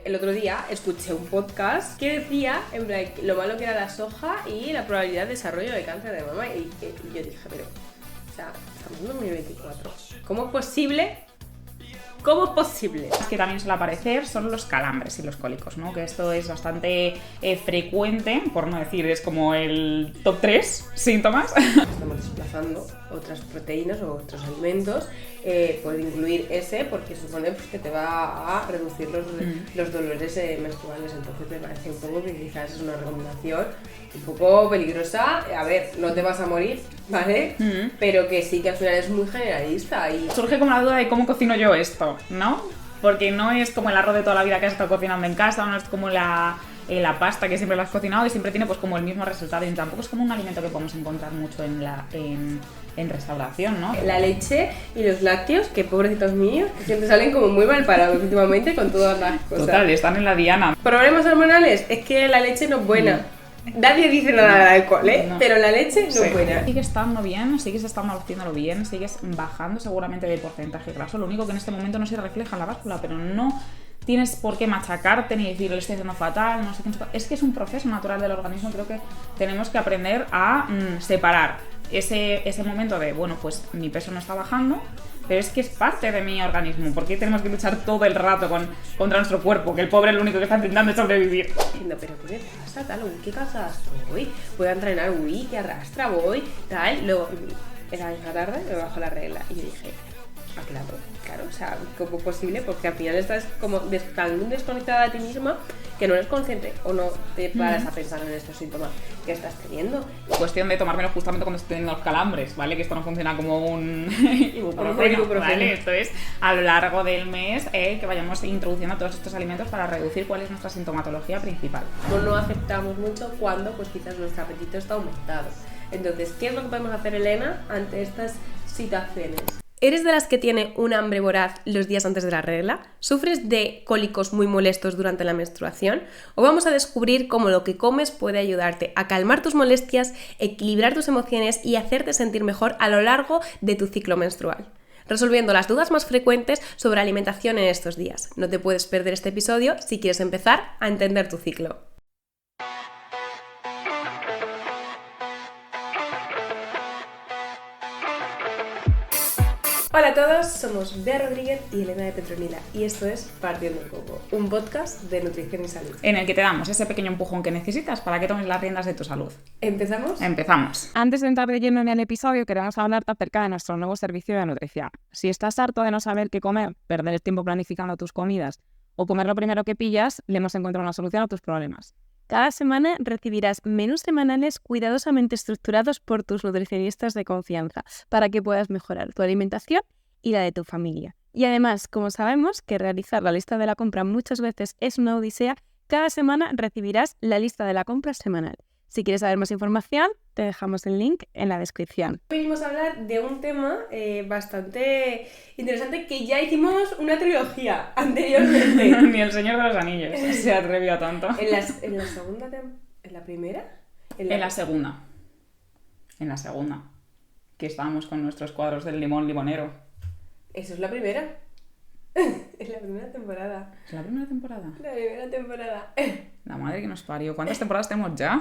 El otro día escuché un podcast que decía en plan, lo malo que era la soja y la probabilidad de desarrollo de cáncer de mama y yo dije, pero, o sea, estamos en 2024, ¿cómo es posible? ¿Cómo es posible? Que también suele aparecer son los calambres y los cólicos, ¿no? Que esto es bastante frecuente, por no decir, es como el top 3 síntomas. Estamos desplazando otras proteínas o otros alimentos, puede incluir ese, porque supone pues, que te va a reducir los dolores menstruales. Entonces me parece un poco que quizás es una recomendación un poco peligrosa. A ver, no te vas a morir, ¿vale? Pero que sí que al final es muy generalista. Y surge como la duda de cómo cocino yo esto, ¿no? Porque no es como el arroz de toda la vida que has estado cocinando en casa, no es como la pasta que siempre lo has cocinado y siempre tiene pues como el mismo resultado, y tampoco es como un alimento que podemos encontrar mucho en restauración, ¿no? La leche y los lácteos, que pobrecitos míos, que siempre salen como muy mal parados últimamente con todas las cosas. Total, están en la diana. ¿Problemas hormonales? Es que la leche no es buena. Nadie dice nada del alcohol, ¿eh? No. Pero la leche no es buena. Sigues estando bien, sigues estando haciéndolo bien, sigues bajando seguramente de porcentaje graso. Lo único que en este momento no se refleja en la báscula, pero no tienes por qué machacarte ni decir lo estoy haciendo fatal, no sé qué. Es que es un proceso natural del organismo. Creo que tenemos que aprender a separar ese momento de, bueno, pues mi peso no está bajando, pero es que es parte de mi organismo. ¿Por qué tenemos que luchar todo el rato contra nuestro cuerpo? Que el pobre es lo único que está intentando es sobrevivir. Diciendo, pero ¿qué pasa? Tal, uy, ¿qué cansada estoy? Voy a entrenar, uy, qué arrastra voy, tal. Luego, era la tarde, me bajó la regla y yo dije, claro, o sea, ¿cómo es posible? Porque al final estás como tan desconectada de ti misma que no eres consciente o no te paras a pensar en estos síntomas que estás teniendo. Cuestión de tomármelo justamente cuando estoy teniendo los calambres, ¿vale? Que esto no funciona como un ibuprofeno, ¿vale? Esto es a lo largo del mes que vayamos introduciendo todos estos alimentos para reducir cuál es nuestra sintomatología principal. No aceptamos mucho cuando pues quizás nuestro apetito está aumentado. Entonces, ¿qué es lo que podemos hacer, Elena, ante estas situaciones? ¿Eres de las que tiene un hambre voraz los días antes de la regla? ¿Sufres de cólicos muy molestos durante la menstruación? ¿O vamos a descubrir cómo lo que comes puede ayudarte a calmar tus molestias, equilibrar tus emociones y hacerte sentir mejor a lo largo de tu ciclo menstrual? Resolviendo las dudas más frecuentes sobre alimentación en estos días. No te puedes perder este episodio si quieres empezar a entender tu ciclo. Hola a todos, somos Bea Rodríguez y Elena de Petronila y esto es Partiendo el Coco, un podcast de nutrición y salud. En el que te damos ese pequeño empujón que necesitas para que tomes las riendas de tu salud. ¿Empezamos? Empezamos. Antes de entrar de lleno en el episodio, queremos hablarte acerca de nuestro nuevo servicio de nutrición. Si estás harto de no saber qué comer, perder el tiempo planificando tus comidas o comer lo primero que pillas, le hemos encontrado una solución a tus problemas. Cada semana recibirás menús semanales cuidadosamente estructurados por tus nutricionistas de confianza para que puedas mejorar tu alimentación y la de tu familia. Y además, como sabemos que realizar la lista de la compra muchas veces es una odisea, cada semana recibirás la lista de la compra semanal. Si quieres saber más información, te dejamos el link en la descripción. Hoy venimos a hablar de un tema bastante interesante que ya hicimos una trilogía anteriormente. Ni el Señor de los Anillos se atrevió a tanto. ¿En la segunda ¿En la primera? En la segunda. Que estábamos con nuestros cuadros del limón limonero. Eso es la primera. Es la primera temporada. ¿Es la primera temporada? La primera temporada. La madre que nos parió. ¿Cuántas temporadas tenemos ya?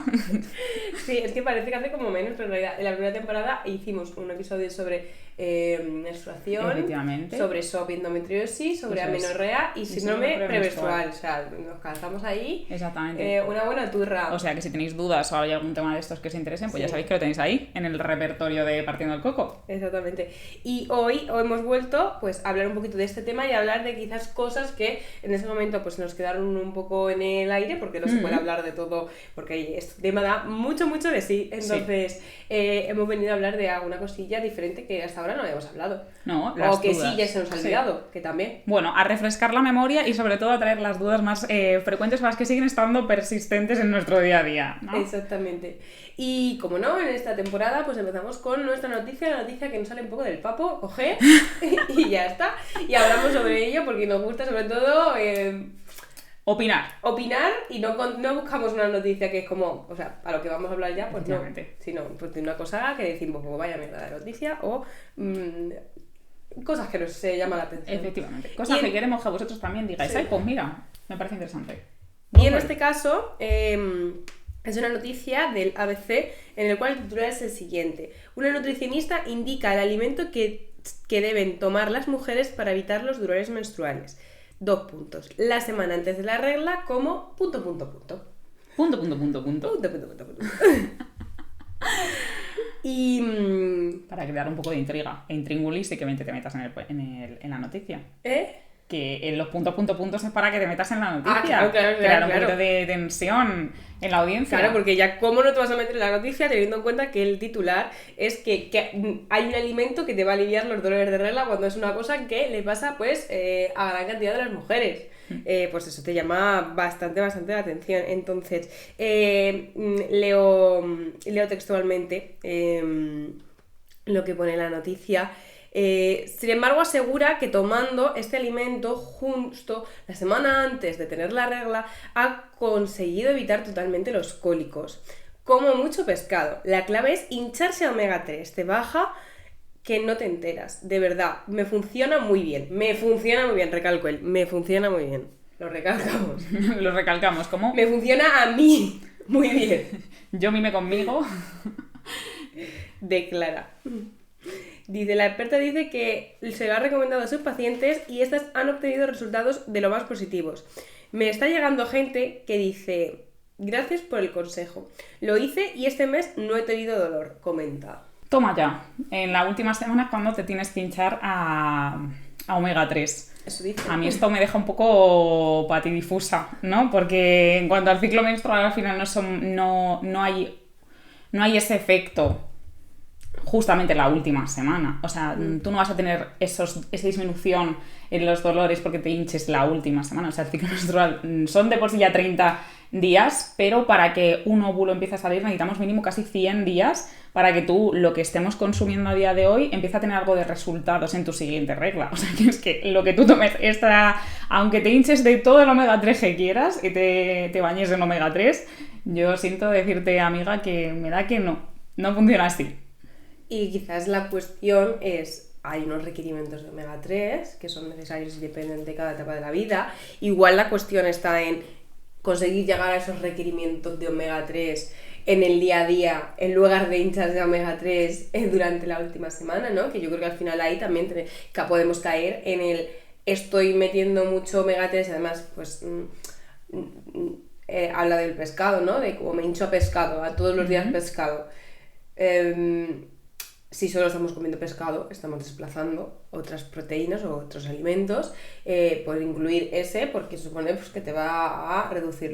Sí, es que parece que hace como menos, pero en realidad en la primera temporada hicimos un episodio sobre menstruación, sobre SOP y endometriosis, sobre amenorrea y síndrome premenstrual. O sea, nos calzamos ahí. Exactamente. Una buena turra. O sea que si tenéis dudas o hay algún tema de estos que os interesen, pues sí, ya sabéis que lo tenéis ahí, en el repertorio de Partiendo el Coco. Exactamente. Y hoy hemos vuelto pues a hablar un poquito de este tema y a hablar de quizás cosas que en ese momento pues nos quedaron un poco en el aire, porque no se puede hablar de todo, porque este tema da mucho de sí. Entonces hemos venido a hablar de alguna cosilla diferente que hasta ahora no habíamos hablado. No, las o que dudas. sí, ya se nos ha olvidado, que también. Bueno, a refrescar la memoria y sobre todo a traer las dudas más frecuentes, las que siguen estando persistentes en nuestro día a día, ¿no? Exactamente. Y como no, en esta temporada pues empezamos con nuestra noticia, la noticia que nos sale un poco del papo, coge y ya está. Y hablamos sobre ello porque nos gusta sobre todo opinar y no buscamos una noticia que es como, o sea, a lo que vamos a hablar ya, pues no, sino pues de una cosa que decimos, pues vaya mierda de noticia o cosas que nos llaman la atención. Efectivamente, cosas que queremos que vosotros también digáis, ay, pues mira, Me parece interesante. Y en este caso, es una noticia del ABC en el cual el titular es el siguiente. Una nutricionista indica el alimento que deben tomar las mujeres para evitar los dolores menstruales. 2 puntos. La semana antes de la regla como ... Y para crear un poco de intriga e intríngulis y que te metas en la noticia. Que en los puntos es para que te metas en la noticia. Crear un poquito de tensión en la audiencia. Claro, porque ya cómo no te vas a meter en la noticia teniendo en cuenta que el titular es que hay un alimento que te va a aliviar los dolores de regla cuando es una cosa que le pasa pues a gran cantidad de las mujeres. Pues eso te llama bastante la atención. Entonces, leo textualmente lo que pone en la noticia. Sin embargo, asegura que tomando este alimento justo la semana antes de tener la regla ha conseguido evitar totalmente los cólicos. Como mucho pescado. La clave es hincharse a omega 3. Te baja que no te enteras. De verdad, me funciona muy bien. Recalco me funciona muy bien. Lo recalcamos. Lo recalcamos. ¿Cómo? Me funciona a mí muy bien. Yo mime conmigo. Declara. Dice, la experta dice que se lo ha recomendado a sus pacientes y estas han obtenido resultados de lo más positivos. Me está llegando gente que dice, gracias por el consejo. Lo hice y este mes no he tenido dolor, comenta. Toma ya. En la última semana es cuando te tienes que hinchar a omega 3. Eso dice. A mí esto me deja un poco patidifusa, ¿no? Porque en cuanto al ciclo menstrual al final no hay ese efecto justamente la última semana. O sea, tú no vas a tener esa disminución en los dolores porque te hinches la última semana. O sea, el ciclo menstrual son de por sí ya 30 días, pero para que un óvulo empiece a salir necesitamos mínimo casi 100 días para que tú, lo que estemos consumiendo a día de hoy, empiece a tener algo de resultados en tu siguiente regla. O sea, que es que lo que tú tomes aunque te hinches de todo el omega 3 que quieras y te bañes en omega 3, yo siento decirte, amiga, que me da que no funciona así. Y quizás la cuestión es, hay unos requerimientos de omega 3 que son necesarios y dependen de cada etapa de la vida. Igual la cuestión está en conseguir llegar a esos requerimientos de omega 3 en el día a día, en lugar de hinchas de omega 3 durante la última semana, ¿no? Que yo creo que al final ahí también podemos caer en el estoy metiendo mucho omega 3, además, pues habla del pescado, ¿no? De cómo me hincho a pescado, a todos los días pescado. Si solo estamos comiendo pescado, estamos desplazando otras proteínas o otros alimentos, por incluir ese, porque supone pues, que te va a reducir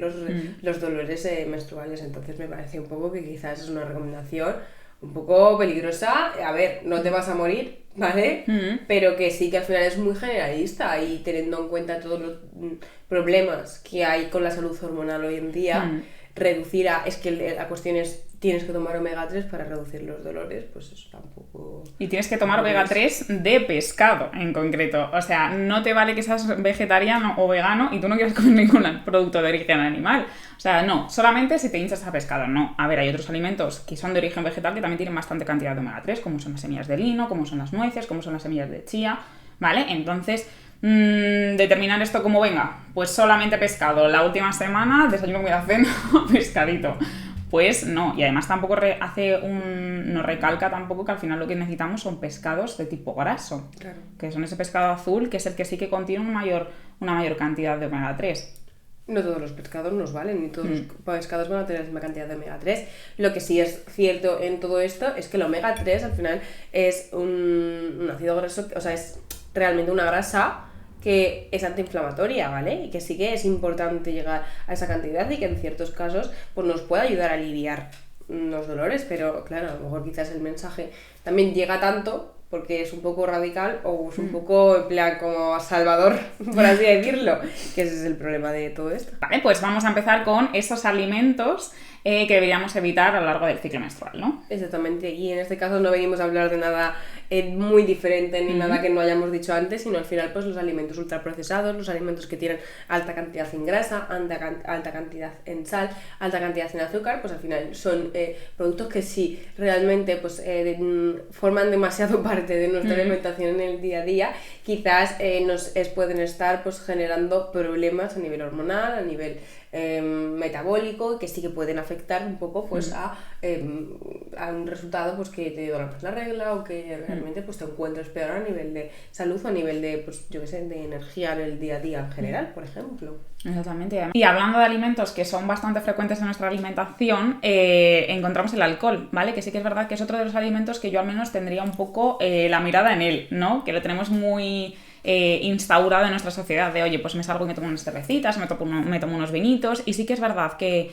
los dolores menstruales. Entonces me parece un poco que quizás es una recomendación un poco peligrosa. A ver, no te vas a morir, ¿vale? Pero que sí que al final es muy generalista y teniendo en cuenta todos los problemas que hay con la salud hormonal hoy en día, es que la cuestión es tienes que tomar omega 3 para reducir los dolores, pues eso tampoco... Y tienes que tomar omega 3 de pescado, en concreto. O sea, no te vale que seas vegetariano o vegano y tú no quieras comer ningún producto de origen animal. O sea, no, solamente si te hinchas a pescado, no. A ver, hay otros alimentos que son de origen vegetal que también tienen bastante cantidad de omega 3, como son las semillas de lino, como son las nueces, como son las semillas de chía, ¿vale? Entonces... determinar esto como venga, pues solamente pescado, la última semana, desayuno, comida, cena, pescadito. Pues no, y además tampoco nos recalca tampoco que al final lo que necesitamos son pescados de tipo graso, claro, que son ese pescado azul, que es el que sí que contiene una mayor cantidad de omega 3. No todos los pescados nos valen, ni todos los pescados van a tener la misma cantidad de omega 3. Lo que sí es cierto en todo esto es que el omega 3 al final es un ácido graso, o sea, es realmente una grasa que es antiinflamatoria, ¿vale? Y que sí que es importante llegar a esa cantidad y que en ciertos casos pues nos puede ayudar a aliviar los dolores, pero claro, a lo mejor quizás el mensaje también llega tanto porque es un poco radical o es un poco en plan como salvador, por así decirlo, que ese es el problema de todo esto. Vale, pues vamos a empezar con esos alimentos que deberíamos evitar a lo largo del ciclo menstrual, ¿no? Exactamente, y en este caso no venimos a hablar de nada muy diferente ni nada que no hayamos dicho antes, sino al final pues los alimentos ultraprocesados, los alimentos que tienen alta cantidad en grasa, alta cantidad en sal, alta cantidad en azúcar, pues al final son productos que sí realmente pues forman demasiado parte de nuestra alimentación en el día a día, quizás pueden estar pues generando problemas a nivel hormonal, a nivel metabólico, que sí que pueden afectar un poco pues a un resultado pues que te duele más la regla o que realmente pues te encuentres peor a nivel de salud o a nivel de pues yo qué sé, de energía en el día a día en general, por ejemplo. Exactamente. Y hablando de alimentos que son bastante frecuentes en nuestra alimentación, encontramos el alcohol, ¿vale? Que sí que es verdad que es otro de los alimentos que yo al menos tendría un poco la mirada en él, ¿no? Que lo tenemos muy instaurado en nuestra sociedad de, oye, pues me salgo y me tomo unas cervecitas, me tomo unos vinitos, y sí que es verdad que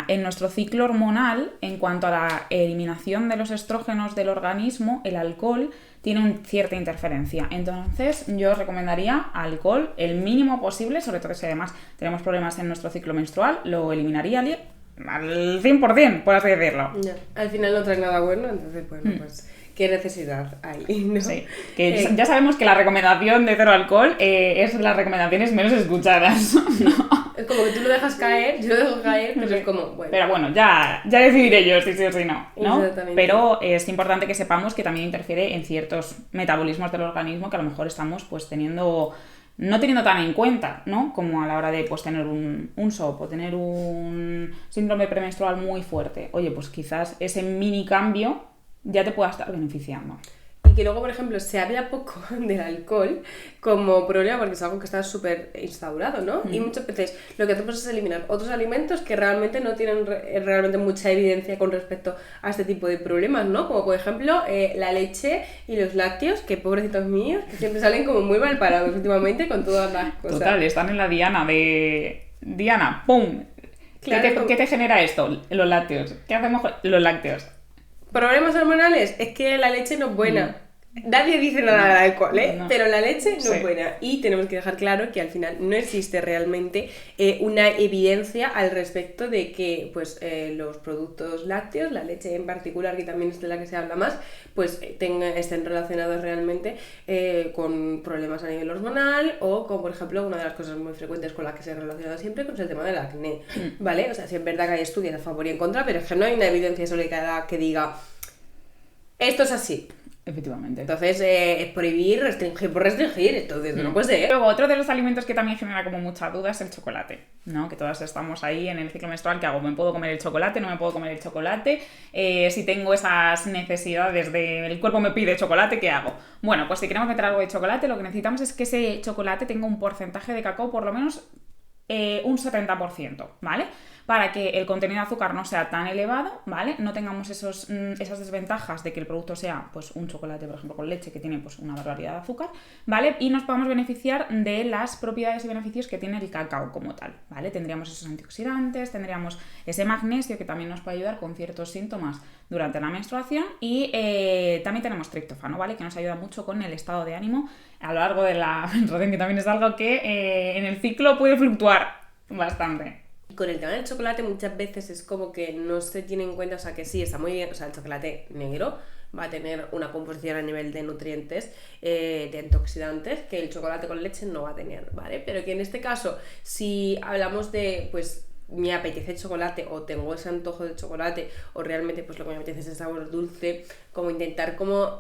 en nuestro ciclo hormonal, en cuanto a la eliminación de los estrógenos del organismo, el alcohol tiene cierta interferencia. Entonces yo recomendaría alcohol el mínimo posible, sobre todo si además tenemos problemas en nuestro ciclo menstrual, lo eliminaría al 100%, por así decirlo. Ya. Al final no trae nada bueno, entonces bueno, pues qué necesidad hay, ¿no? Sí, que ya sabemos que la recomendación de cero alcohol es las recomendaciones menos escuchadas, ¿no? Es como que tú lo dejas caer, yo lo dejo caer, pero es como, bueno. Pero bueno, ya decidiré yo si sí o si no, ¿no? Exactamente. Pero es importante que sepamos que también interfiere en ciertos metabolismos del organismo que a lo mejor estamos pues no teniendo tan en cuenta, ¿no? Como a la hora de pues tener un SOP o tener un síndrome premenstrual muy fuerte. Oye, pues quizás ese mini cambio ya te pueda estar beneficiando. Y que luego, por ejemplo, se habla poco del alcohol como problema porque es algo que está súper instaurado, ¿no? Y muchas veces lo que hacemos es eliminar otros alimentos que realmente no tienen realmente mucha evidencia con respecto a este tipo de problemas, ¿no? Como por ejemplo la leche y los lácteos, que pobrecitos míos, que siempre salen como muy mal parados últimamente con todas las cosas. Total, están en la diana de... Diana, ¡pum! Claro, ¿Qué te genera esto? Los lácteos. ¿Qué hacemos con los lácteos? ¿Problemas hormonales? Es que la leche no es buena. Nadie dice nada del alcohol, ¿eh? No. Pero la leche no Sí. es buena. Y tenemos que dejar claro que al final no existe realmente una evidencia al respecto de que pues, los productos lácteos, la leche en particular, que también es de la que se habla más, pues estén relacionados realmente con problemas a nivel hormonal o con, por ejemplo, una de las cosas muy frecuentes con las que se relaciona siempre, con el tema del acné, ¿vale? O sea, sí es verdad que hay estudios a favor y en contra, pero es que no hay una evidencia sólida que diga esto es así. Efectivamente. Entonces, es prohibir, restringir por restringir, entonces no puede ser. Luego, otro de los alimentos que también genera como mucha duda es el chocolate, ¿no? Que todas estamos ahí en el ciclo menstrual, ¿qué hago? ¿Me puedo comer el chocolate? ¿No me puedo comer el chocolate? Si tengo esas necesidades de el cuerpo me pide chocolate, ¿qué hago? Bueno, pues si queremos meter algo de chocolate, lo que necesitamos es que ese chocolate tenga un porcentaje de cacao por lo menos un 70%, ¿vale? Para que el contenido de azúcar no sea tan elevado, ¿vale? No tengamos esas desventajas de que el producto sea pues un chocolate, por ejemplo, con leche, que tiene pues una barbaridad de azúcar, ¿vale? Y nos podamos beneficiar de las propiedades y beneficios que tiene el cacao como tal, ¿vale? Tendríamos esos antioxidantes, tendríamos ese magnesio que también nos puede ayudar con ciertos síntomas durante la menstruación y también tenemos triptófano, ¿vale? Que nos ayuda mucho con el estado de ánimo a lo largo de la menstruación, que también es algo que en el ciclo puede fluctuar bastante. Con el tema del chocolate muchas veces es como que no se tiene en cuenta, o sea que sí, está muy bien, o sea el chocolate negro va a tener una composición a nivel de nutrientes, de antioxidantes, que el chocolate con leche no va a tener, ¿vale? Pero que en este caso, si hablamos de, pues, me apetece chocolate o tengo ese antojo de chocolate o realmente pues lo que me apetece es el sabor dulce, como intentar como,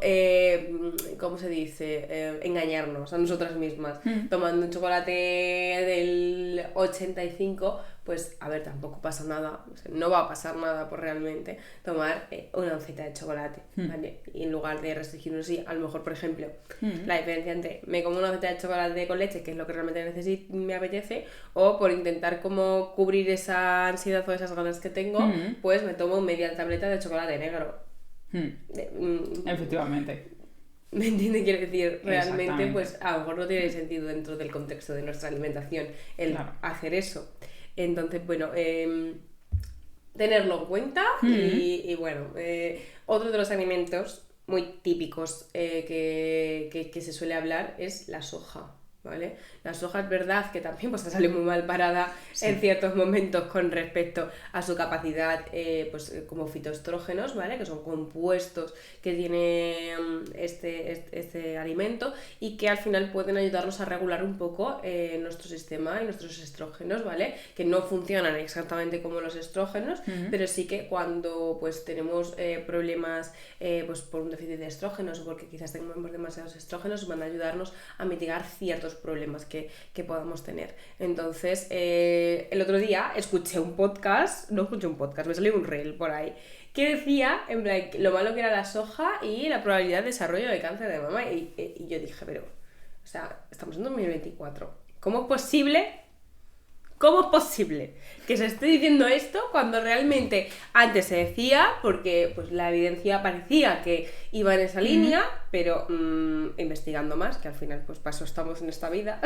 ¿cómo se dice? Engañarnos a nosotras mismas. Tomando un chocolate del 85, pues a ver, tampoco pasa nada, o sea, no va a pasar nada por realmente tomar una oncita de chocolate, ¿vale? Y en lugar de restringirnos así, a lo mejor, por ejemplo, la diferencia entre me como una oncita de chocolate con leche, que es lo que realmente necesito, me apetece, o por intentar como cubrir esa ansiedad o esas ganas que tengo, pues me tomo media tableta de chocolate negro. Efectivamente. ¿Me entiendes? Quiero decir, realmente pues a lo mejor no tiene sentido dentro del contexto de nuestra alimentación el hacer eso. Entonces, bueno, tenerlo en cuenta y bueno, otro de los alimentos muy típicos que se suele hablar es la soja, ¿vale? La soja es verdad que también pues, ha salido muy mal parada en ciertos momentos con respecto a su capacidad pues, como fitoestrógenos, ¿vale? Que son compuestos que tiene este alimento y que al final pueden ayudarnos a regular un poco nuestro sistema y nuestros estrógenos, ¿vale? Que no funcionan exactamente como los estrógenos, pero sí que cuando pues tenemos problemas pues por un déficit de estrógenos o porque quizás tengamos demasiados estrógenos, van a ayudarnos a mitigar ciertos problemas que podamos tener. Entonces, el otro día me salió un reel por ahí que decía, en plan, lo malo que era la soja y la probabilidad de desarrollo de cáncer de mama, y yo dije, pero, o sea, estamos en 2024, ¿cómo es posible que se esté diciendo esto cuando realmente antes se decía, porque pues la evidencia parecía que iba en esa línea, pero investigando más, que al final pues para eso estamos en esta vida,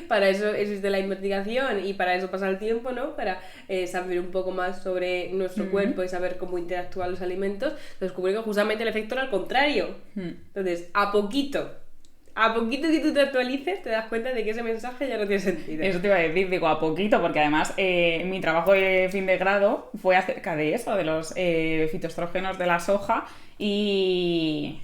para eso existe la investigación y para eso pasa el tiempo, ¿no? Para saber un poco más sobre nuestro cuerpo y saber cómo interactúan los alimentos, descubrí que justamente el efecto era al contrario. Entonces, a poquito que tú te actualices, te das cuenta de que ese mensaje ya no tiene sentido. Eso te iba a decir, digo, a poquito, porque además mi trabajo de fin de grado fue acerca de eso, de los fitoestrógenos de la soja y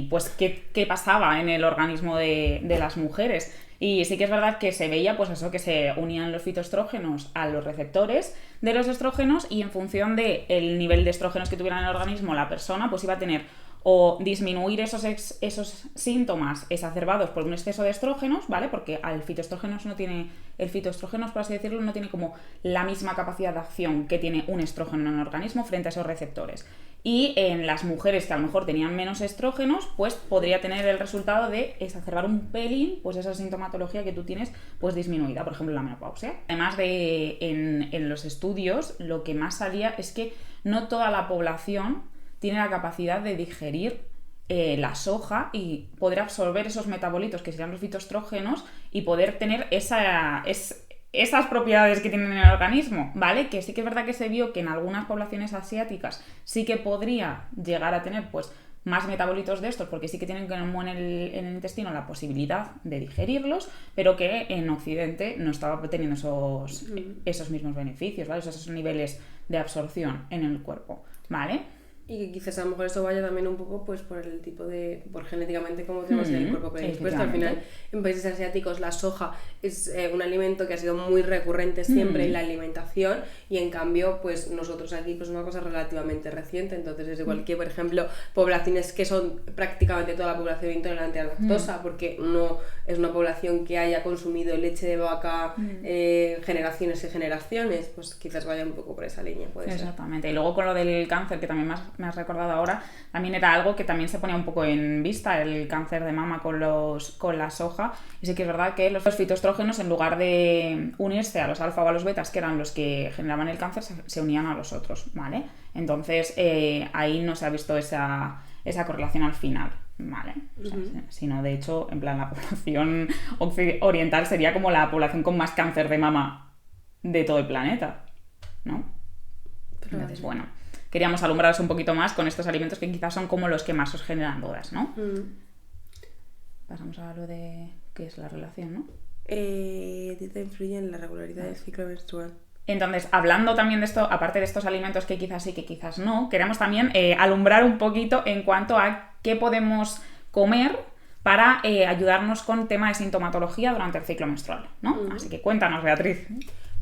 pues qué pasaba en el organismo de las mujeres. Y sí que es verdad que se veía, pues eso, que se unían los fitoestrógenos a los receptores de los estrógenos y en función del nivel de estrógenos que tuviera en el organismo la persona, pues iba a tener o disminuir esos síntomas exacerbados por un exceso de estrógenos, ¿vale? Porque el fitoestrógenos, por así decirlo, no tiene como la misma capacidad de acción que tiene un estrógeno en el organismo frente a esos receptores. Y en las mujeres que a lo mejor tenían menos estrógenos, pues podría tener el resultado de exacerbar un pelín, pues esa sintomatología que tú tienes, pues disminuida, por ejemplo, la menopausia. Además de en los estudios, lo que más salía es que no toda la población tiene la capacidad de digerir la soja y poder absorber esos metabolitos que serían los fitoestrógenos y poder tener esas propiedades que tienen en el organismo, ¿vale? Que sí que es verdad que se vio que en algunas poblaciones asiáticas sí que podría llegar a tener pues más metabolitos de estos, porque sí que tienen como en el intestino la posibilidad de digerirlos, pero que en Occidente no estaba teniendo esos mismos beneficios, ¿vale? Esos niveles de absorción en el cuerpo, ¿vale? Y que quizás a lo mejor eso vaya también un poco pues por el tipo de, por genéticamente cómo tenemos en el cuerpo predispuesto. Al final, en países asiáticos la soja es un alimento que ha sido muy recurrente siempre en la alimentación, y en cambio pues nosotros aquí pues una cosa relativamente reciente. Entonces es igual que, por ejemplo, poblaciones que son prácticamente toda la población intolerante a la lactosa, porque no es una población que haya consumido leche de vaca generaciones y generaciones, pues quizás vaya un poco por esa línea, puede ser. Exactamente. Y luego con lo del cáncer, que también me has recordado ahora, también era algo que también se ponía un poco en vista, el cáncer de mama con la soja. Y sí que es verdad que los fitoestrógenos, en lugar de unirse a los alfa o a los betas, que eran los que generaban el cáncer, se unían a los otros, ¿vale? Entonces ahí no se ha visto esa correlación al final, ¿vale? O sea, sino de hecho, en plan, la población oriental sería como la población con más cáncer de mama de todo el planeta, ¿no? Entonces, bueno, queríamos alumbraros un poquito más con estos alimentos que quizás son como los que más os generan dudas, ¿no? Pasamos a lo de qué es la relación, ¿no? Dieta influye en la regularidad del ciclo menstrual. Entonces, hablando también de esto, aparte de estos alimentos que quizás sí, que quizás no, queremos también alumbrar un poquito en cuanto a qué podemos comer para ayudarnos con tema de sintomatología durante el ciclo menstrual, ¿no? Así que cuéntanos, Beatriz.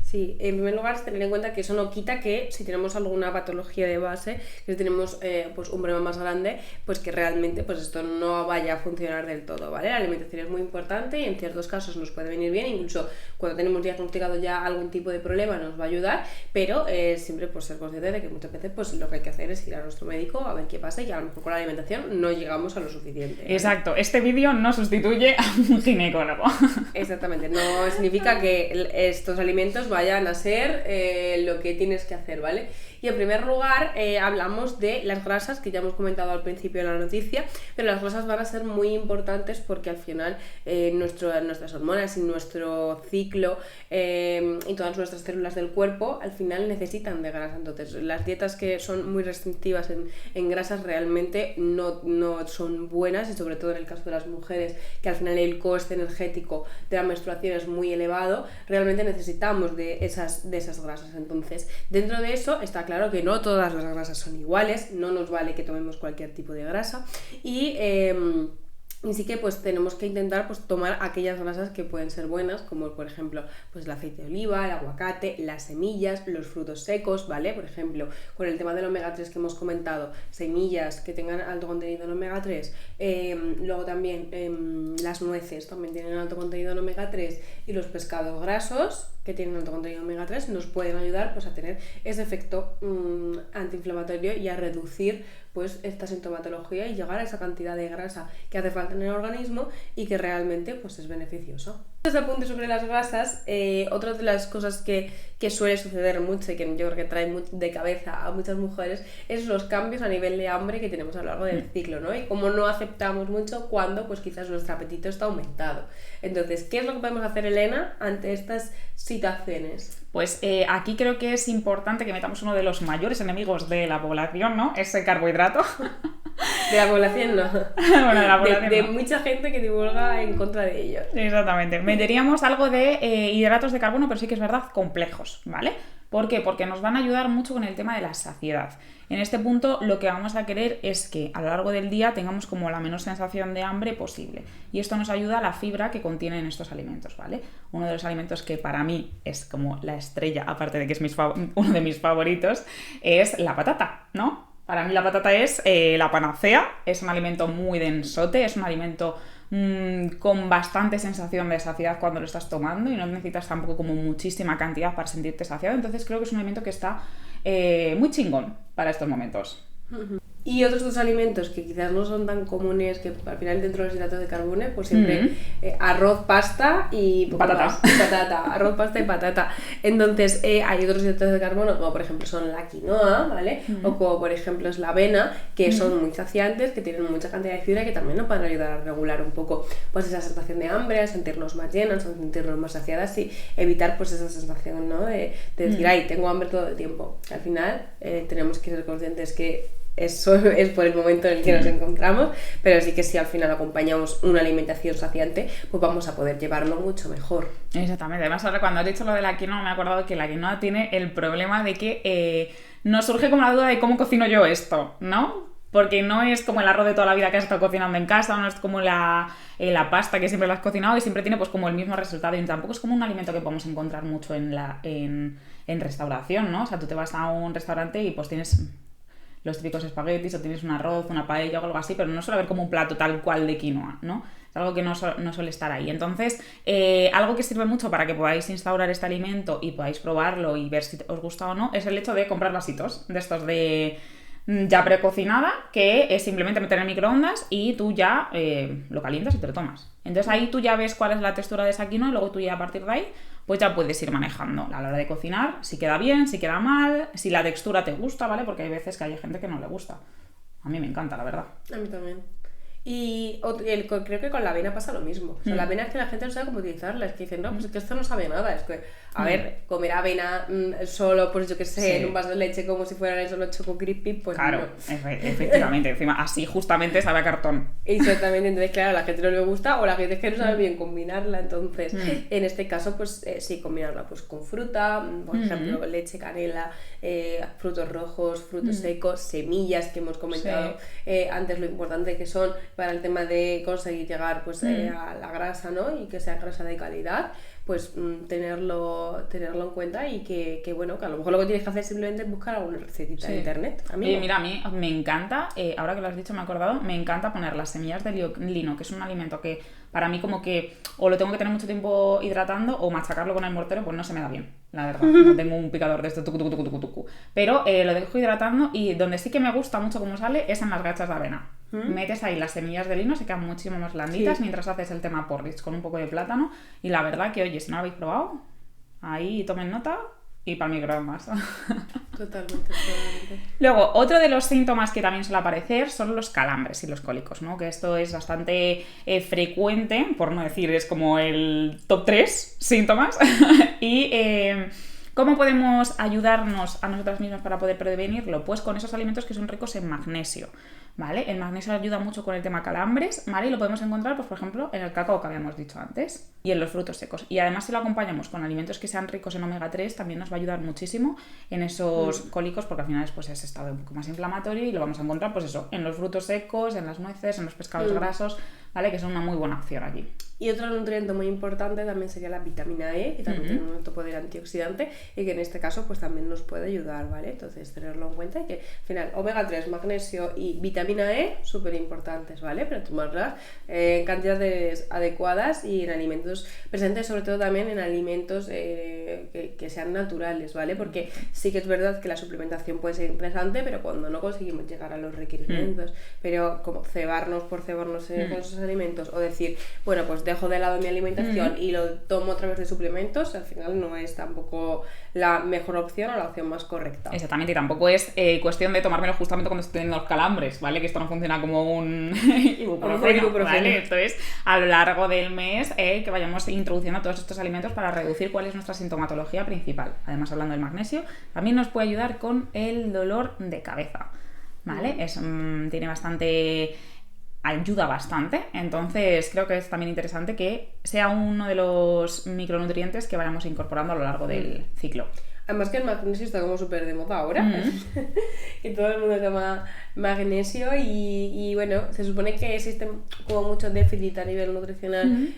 Sí, en primer lugar, tener en cuenta que eso no quita que si tenemos alguna patología de base, que si tenemos pues un problema más grande, pues que realmente pues esto no vaya a funcionar del todo, ¿vale? La alimentación es muy importante y en ciertos casos nos puede venir bien, incluso cuando tenemos diagnosticado ya algún tipo de problema nos va a ayudar, pero siempre pues ser consciente de que muchas veces pues lo que hay que hacer es ir a nuestro médico a ver qué pasa, y que a lo mejor con la alimentación no llegamos a lo suficiente, ¿vale? Exacto, este vídeo no sustituye a un ginecólogo. Exactamente, no significa que estos alimentos vayan a ser lo que tienes que hacer, ¿vale? Y en primer lugar hablamos de las grasas, que ya hemos comentado al principio de la noticia, pero las grasas van a ser muy importantes porque al final nuestras hormonas y nuestro ciclo y todas nuestras células del cuerpo al final necesitan de grasa. Entonces las dietas que son muy restrictivas en grasas realmente no son buenas, y sobre todo en el caso de las mujeres, que al final el coste energético de la menstruación es muy elevado, realmente necesitamos de esas grasas. Entonces, dentro de eso está claro que no todas las grasas son iguales, no nos vale que tomemos cualquier tipo de grasa, y sí que pues tenemos que intentar pues tomar aquellas grasas que pueden ser buenas, como por ejemplo pues el aceite de oliva, el aguacate, las semillas, los frutos secos, ¿vale? Por ejemplo, con el tema del omega 3 que hemos comentado, semillas que tengan alto contenido en omega 3, luego también las nueces también tienen alto contenido en omega 3, y los pescados grasos que tienen alto contenido en omega 3 nos pueden ayudar pues a tener ese efecto antiinflamatorio y a reducir pues esta sintomatología y llegar a esa cantidad de grasa que hace falta en el organismo y que realmente pues es beneficioso. Este apunte sobre las grasas, otra de las cosas que suele suceder mucho y que yo creo que trae de cabeza a muchas mujeres es los cambios a nivel de hambre que tenemos a lo largo del ciclo, ¿no? Y cómo no aceptamos mucho cuando pues quizás nuestro apetito está aumentado. Entonces, ¿qué es lo que podemos hacer, Elena, ante estas situaciones? Pues aquí creo que es importante que metamos uno de los mayores enemigos de la población, ¿no? Es el carbohidrato. De la población no. Bueno, de la población de no. mucha gente que divulga en contra de ellos. Exactamente. Meteríamos algo de hidratos de carbono, pero sí que es verdad, complejos, ¿vale? ¿Por qué? Porque nos van a ayudar mucho con el tema de la saciedad. En este punto lo que vamos a querer es que a lo largo del día tengamos como la menor sensación de hambre posible. Y esto nos ayuda a la fibra que contienen estos alimentos, ¿vale? Uno de los alimentos que para mí es como la estrella, aparte de que es uno de mis favoritos, es la patata, ¿no? Para mí la patata es la panacea, es un alimento muy densote, es un alimento con bastante sensación de saciedad cuando lo estás tomando, y no necesitas tampoco como muchísima cantidad para sentirte saciado. Entonces creo que es un alimento que está muy chingón para estos momentos. Y otros dos alimentos que quizás no son tan comunes, que al final dentro de los hidratos de carbono, pues siempre arroz, pasta y patata. Arroz, pasta y patata. Entonces hay otros hidratos de carbono, como por ejemplo son la quinoa, ¿vale? O como por ejemplo es la avena, que son muy saciantes, que tienen mucha cantidad de fibra y que también nos van a ayudar a regular un poco pues esa sensación de hambre, a sentirnos más llenas, a sentirnos más saciadas y evitar pues esa sensación, ¿no? de decir, ay, tengo hambre todo el tiempo. Al final tenemos que ser conscientes que eso es por el momento en el que nos encontramos, pero sí que si al final acompañamos una alimentación saciante, pues vamos a poder llevarlo mucho mejor. Exactamente. Además, ahora cuando has dicho lo de la quinoa, me he acordado que la quinoa tiene el problema de que nos surge como la duda de cómo cocino yo esto, ¿no? Porque no es como el arroz de toda la vida que has estado cocinando en casa, no es como la pasta que siempre la has cocinado y siempre tiene pues como el mismo resultado, y tampoco es como un alimento que podemos encontrar mucho en restauración, ¿no? O sea, tú te vas a un restaurante y pues tienes los típicos espaguetis, o tienes un arroz, una paella o algo así, pero no suele haber como un plato tal cual de quinoa, ¿no? Es algo que no suele estar ahí. Entonces, algo que sirve mucho para que podáis instaurar este alimento y podáis probarlo y ver si os gusta o no, es el hecho de comprar vasitos de estos de ya precocinada, que es simplemente meter en microondas y tú ya lo calientas y te lo tomas. Entonces ahí tú ya ves cuál es la textura de esa quinoa y luego tú ya a partir de ahí pues ya puedes ir manejando a la hora de cocinar, si queda bien, si queda mal, si la textura te gusta, ¿vale? Porque hay veces que hay gente que no le gusta. A mí me encanta, la verdad. A mí también. Y creo que con la avena pasa lo mismo. O sea, la avena es que la gente no sabe cómo utilizarla. Es que dicen, no, pues es que esto no sabe nada. Es que, a ver, comer avena solo, pues yo que sé, en un vaso de leche como si fueran solo Choco Crispy, pues claro, no. Efectivamente. Encima, así justamente sabe a cartón. Exactamente. Entonces, claro, a la gente no le gusta, o la gente es que no sabe bien combinarla. Entonces, en este caso, pues sí, combinarla pues con fruta, por ejemplo, leche, canela, frutos rojos, frutos secos, semillas, que hemos comentado antes lo importante que son para el tema de conseguir llegar pues a la grasa, ¿no? Y que sea grasa de calidad, pues tenerlo en cuenta, y que bueno, que a lo mejor lo que tienes que hacer es simplemente buscar alguna recetita en internet. Mira, a mí me encanta, ahora que lo has dicho me he acordado, me encanta poner las semillas de lino, que es un alimento que para mí como que o lo tengo que tener mucho tiempo hidratando o machacarlo con el mortero, pues no se me da bien, la verdad. No tengo un picador de esto, tucu. Pero lo dejo hidratando, y donde sí que me gusta mucho cómo sale es en las gachas de avena. Metes ahí las semillas de lino, se quedan muchísimo más blanditas mientras haces el tema porridge con un poco de plátano, y la verdad que, oye, si no lo habéis probado, ahí tomen nota, y para el microondas. Totalmente. Luego, otro de los síntomas que también suele aparecer son los calambres y los cólicos, ¿no? Que esto es bastante frecuente, por no decir, es como el top 3 síntomas. Y ¿cómo podemos ayudarnos a nosotras mismas para poder prevenirlo? Pues con esos alimentos que son ricos en magnesio, ¿vale? El magnesio ayuda mucho con el tema calambres, ¿vale? Y lo podemos encontrar, pues por ejemplo, en el cacao que habíamos dicho antes y en los frutos secos. Y además si lo acompañamos con alimentos que sean ricos en omega 3, también nos va a ayudar muchísimo en esos cólicos, porque al final pues, es estado un poco más inflamatorio y lo vamos a encontrar, pues eso, en los frutos secos, en las nueces, en los pescados grasos, ¿vale? Que son una muy buena opción aquí. Y otro nutriente muy importante también sería la vitamina E, que también tiene un alto poder antioxidante y que en este caso pues también nos puede ayudar, ¿vale? Entonces tenerlo en cuenta y que al final omega 3, magnesio y vitamina E súper importantes, ¿vale? Pero tomarlas en cantidades adecuadas y en alimentos presentes, sobre todo también en alimentos que sean naturales, ¿vale? Porque sí que es verdad que la suplementación puede ser interesante, pero cuando no conseguimos llegar a los requerimientos, pero como cebarnos por cebarnos con esos alimentos o decir, bueno, pues dejo de lado mi alimentación y lo tomo a través de suplementos, al final no es tampoco la mejor opción o la opción más correcta. Exactamente, y tampoco es cuestión de tomármelo justamente cuando estoy teniendo los calambres, ¿vale? Que esto no funciona como un ibuprofeno, ¿vale? Entonces, a lo largo del mes, que vayamos introduciendo todos estos alimentos para reducir cuál es nuestra sintomatología principal. Además, hablando del magnesio, también nos puede ayudar con el dolor de cabeza, ¿vale? Tiene bastante... ayuda bastante, entonces creo que es también interesante que sea uno de los micronutrientes que vayamos incorporando a lo largo del ciclo. Además que el magnesio está como súper de moda ahora, y todo el mundo toma magnesio y bueno, se supone que existe como mucho déficit a nivel nutricional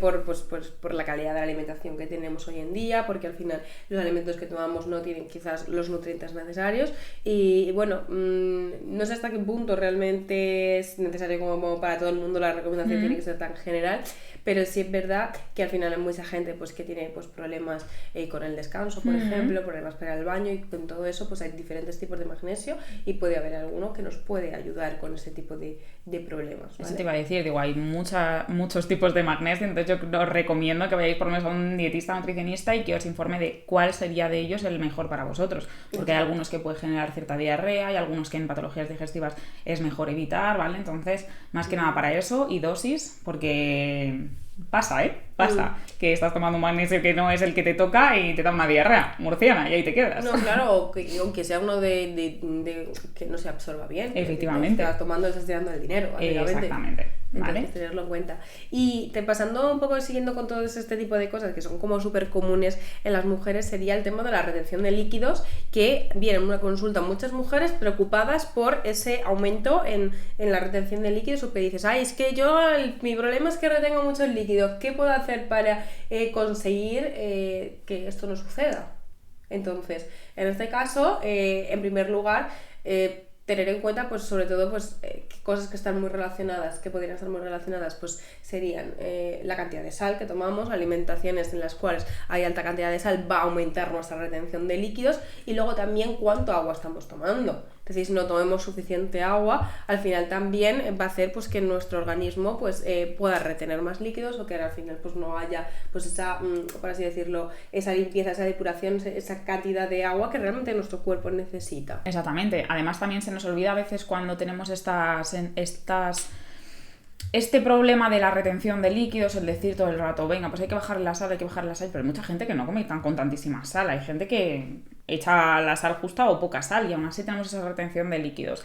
por la calidad de la alimentación que tenemos hoy en día, porque al final los alimentos que tomamos no tienen quizás los nutrientes necesarios y bueno, no sé hasta qué punto realmente es necesario como para todo el mundo, la recomendación tiene que ser tan general, pero sí es verdad que al final hay mucha gente pues que tiene pues problemas con el descanso, por ejemplo, problemas para el baño, y con todo eso pues hay diferentes tipos de magnesio y puede haber alguno que nos puede ayudar con ese tipo de problemas, ¿vale? Eso te iba a decir, digo, hay muchos tipos de magnesio, entonces yo os recomiendo que vayáis por lo menos a un dietista nutricionista y que os informe de cuál sería de ellos el mejor para vosotros, porque hay algunos que pueden generar cierta diarrea, hay algunos que en patologías digestivas es mejor evitar, ¿vale? Entonces, más que nada para eso y dosis, porque... pasa, que estás tomando un magnesio que no es el que te toca y te da una diarrea murciana y ahí te quedas. No, claro, aunque sea uno de que no se absorba bien. Efectivamente. Estás tomando, estás tirando el dinero, básicamente. Exactamente. ¿Vale? Entonces, tenerlo en cuenta. Y pasando un poco, siguiendo con todo este tipo de cosas que son como súper comunes en las mujeres, sería el tema de la retención de líquidos, que viene en una consulta muchas mujeres preocupadas por ese aumento en la retención de líquidos, o que dices, ay, es que mi problema es que retengo muchos líquidos, ¿qué puedo hacer para conseguir que esto no suceda? Entonces, en este caso, en primer lugar, tener en cuenta, pues sobre todo, pues cosas que están muy relacionadas, que podrían estar muy relacionadas, pues serían la cantidad de sal que tomamos, alimentaciones en las cuales hay alta cantidad de sal va a aumentar nuestra retención de líquidos, y luego también cuánto agua estamos tomando. Es decir, si no tomemos suficiente agua, al final también va a hacer pues que nuestro organismo pues pueda retener más líquidos, o que al final pues no haya pues esa, por así decirlo, esa limpieza, esa depuración, esa cantidad de agua que realmente nuestro cuerpo necesita. Exactamente. Además también se nos olvida a veces cuando tenemos este problema de la retención de líquidos, el decir todo el rato, venga, pues hay que bajar la sal, pero hay mucha gente que no come con tantísima sal, hay gente que echa la sal justa o poca sal y aún así tenemos esa retención de líquidos.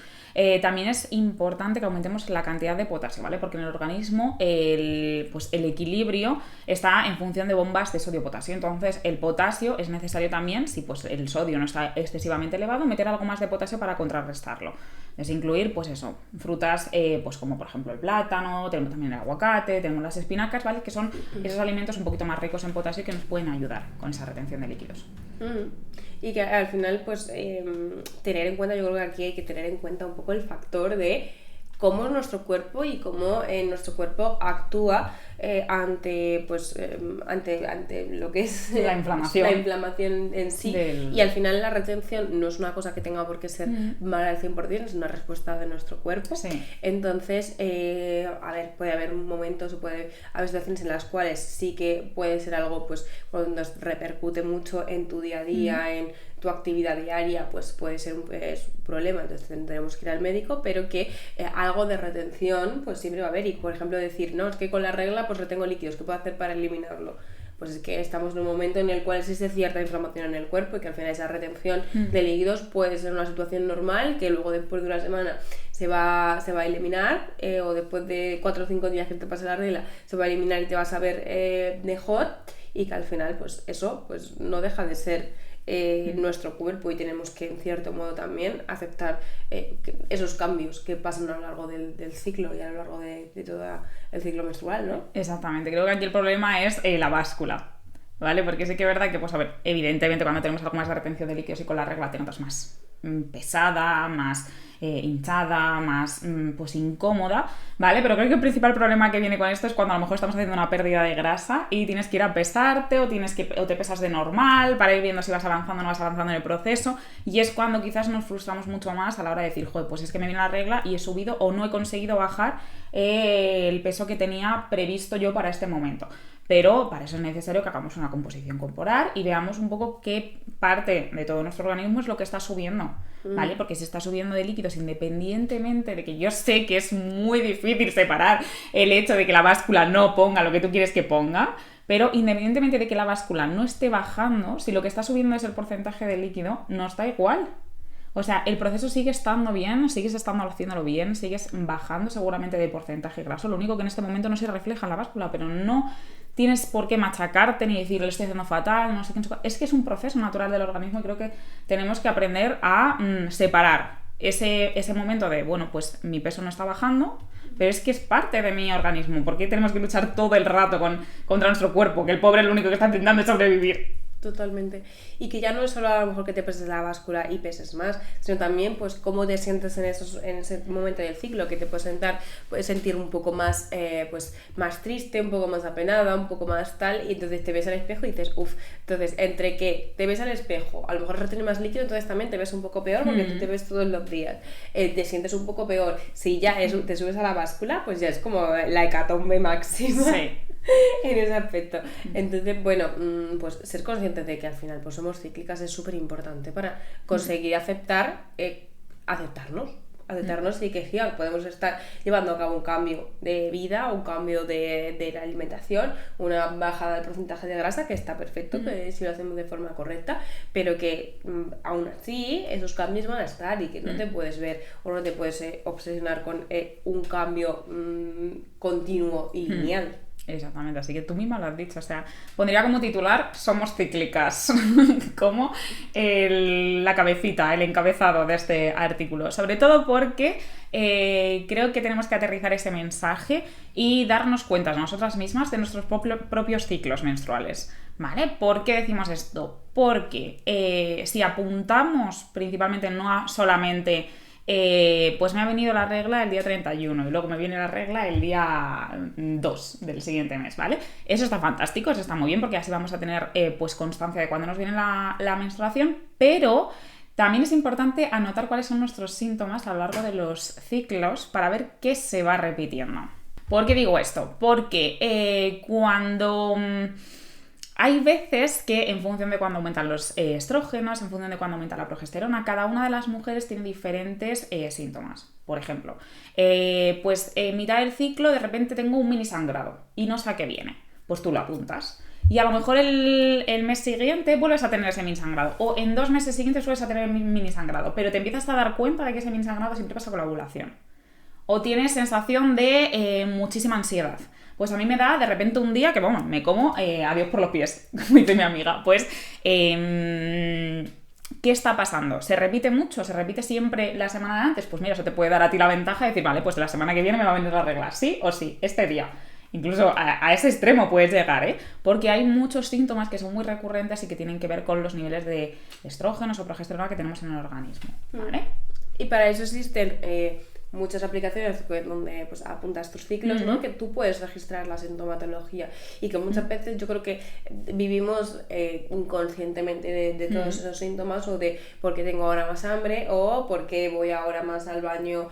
También es importante que aumentemos la cantidad de potasio, ¿vale? Porque en el organismo el equilibrio está en función de bombas de sodio-potasio. Entonces el potasio es necesario también, si pues el sodio no está excesivamente elevado, meter algo más de potasio para contrarrestarlo. Es incluir, pues eso, frutas pues como por ejemplo el plátano, tenemos también el aguacate, tenemos las espinacas, ¿vale? Que son esos alimentos un poquito más ricos en potasio que nos pueden ayudar con esa retención de líquidos. Y que al final pues tener en cuenta, yo creo que aquí hay que tener en cuenta un poco el factor de cómo es nuestro cuerpo y cómo nuestro cuerpo actúa ante lo que es la inflamación en sí, y al final la retención no es una cosa que tenga por qué ser mala al 100%, es una respuesta de nuestro cuerpo. Sí. Entonces, a ver, puede haber momentos o puede haber situaciones en las cuales sí que puede ser algo pues cuando repercute mucho en tu día a día, en tu actividad diaria, pues puede ser un problema, entonces tendremos que ir al médico, pero que algo de retención pues siempre va a haber. Y por ejemplo decir, no, es que con la regla pues retengo líquidos, ¿qué puedo hacer para eliminarlo? Pues es que estamos en un momento en el cual existe cierta inflamación en el cuerpo y que al final esa retención de líquidos puede ser una situación normal que luego después de una semana se va a eliminar, o después de 4 o 5 días que te pase la regla se va a eliminar y te vas a ver mejor, y que al final pues eso pues no deja de ser nuestro cuerpo, y tenemos que en cierto modo también aceptar esos cambios que pasan a lo largo del ciclo y a lo largo de todo el ciclo menstrual, ¿no? Exactamente, creo que aquí el problema es la báscula, ¿vale? Porque sí que es verdad que, pues a ver, evidentemente cuando tenemos algo más de retención de líquidos y con la regla te notas más pesada, más hinchada, más pues incómoda, ¿vale? Pero creo que el principal problema que viene con esto es cuando a lo mejor estamos haciendo una pérdida de grasa y tienes que ir a pesarte o te pesas de normal para ir viendo si vas avanzando o no vas avanzando en el proceso, y es cuando quizás nos frustramos mucho más a la hora de decir, joder, pues es que me viene la regla y he subido o no he conseguido bajar el peso que tenía previsto yo para este momento. Pero para eso es necesario que hagamos una composición corporal y veamos un poco qué parte de todo nuestro organismo es lo que está subiendo, ¿vale? Porque si está subiendo de líquidos, independientemente de que yo sé que es muy difícil separar el hecho de que la báscula no ponga lo que tú quieres que ponga, pero independientemente de que la báscula no esté bajando, si lo que está subiendo es el porcentaje de líquido, nos da igual. O sea, el proceso sigue estando bien, sigues estando haciéndolo bien, sigues bajando seguramente de porcentaje graso. Lo único que en este momento no se refleja en la báscula, pero no tienes por qué machacarte ni decir, lo estoy haciendo fatal, no sé qué. Es que es un proceso natural del organismo y creo que tenemos que aprender a separar ese momento de, bueno, pues mi peso no está bajando, pero es que es parte de mi organismo. ¿Por qué tenemos que luchar todo el rato contra nuestro cuerpo? Que el pobre es lo único que está intentando es sobrevivir. Totalmente. Y que ya no es solo a lo mejor que te peses la báscula y peses más, sino también pues cómo te sientes en ese momento del ciclo, que te puedes sentir un poco más pues más triste, un poco más apenada, un poco más tal, y entonces te ves al espejo y dices, uff, entonces entre que te ves al espejo, a lo mejor retienes más líquido, entonces también te ves un poco peor porque tú te ves todos los días, te sientes un poco peor. Si ya te subes a la báscula, pues ya es como la hecatombe máxima. Sí. En ese aspecto. Entonces, bueno, pues ser conscientes de que al final pues somos cíclicas es súper importante para conseguir aceptarnos y que sí, podemos estar llevando a cabo un cambio de vida, un cambio de la alimentación, una bajada del porcentaje de grasa, que está perfecto, que si lo hacemos de forma correcta, pero que aún así esos cambios van a estar y que no te puedes ver o no te puedes obsesionar con un cambio continuo y lineal. Exactamente, así que tú misma lo has dicho, o sea, pondría como titular somos cíclicas, como la cabecita, el encabezado de este artículo, sobre todo porque creo que tenemos que aterrizar ese mensaje y darnos cuenta nosotras mismas de nuestros propios ciclos menstruales, ¿vale? ¿Por qué decimos esto? Porque si apuntamos principalmente no a solamente pues me ha venido la regla el día 31 y luego me viene la regla el día 2 del siguiente mes, ¿vale? Eso está fantástico, eso está muy bien porque así vamos a tener pues constancia de cuándo nos viene la menstruación, pero también es importante anotar cuáles son nuestros síntomas a lo largo de los ciclos para ver qué se va repitiendo. ¿Por qué digo esto? Porque cuando hay veces que en función de cuándo aumentan los estrógenos, en función de cuándo aumenta la progesterona, cada una de las mujeres tiene diferentes síntomas. Por ejemplo, mitad del ciclo de repente tengo un mini sangrado y no sé a qué viene. Pues tú lo apuntas. Y a lo mejor el mes siguiente vuelves a tener ese mini sangrado. O en 2 meses siguientes vuelves a tener el mini sangrado. Pero te empiezas a dar cuenta de que ese mini sangrado siempre pasa con la ovulación. O tienes sensación de muchísima ansiedad. Pues a mí me da de repente un día que, vamos, me como adiós por los pies, como dice mi amiga. Pues, ¿qué está pasando? ¿Se repite mucho? ¿Se repite siempre la semana de antes? Pues mira, eso te puede dar a ti la ventaja de decir, vale, pues la semana que viene me va a venir la regla, sí o sí, este día. Incluso a ese extremo puedes llegar, porque hay muchos síntomas que son muy recurrentes y que tienen que ver con los niveles de estrógenos o progesterona que tenemos en el organismo, ¿vale? Y para eso existen muchas aplicaciones donde pues apuntas tus ciclos, ¿no? Que tú puedes registrar la sintomatología y que muchas veces yo creo que vivimos inconscientemente de todos esos síntomas, o de por qué tengo ahora más hambre, o por qué voy ahora más al baño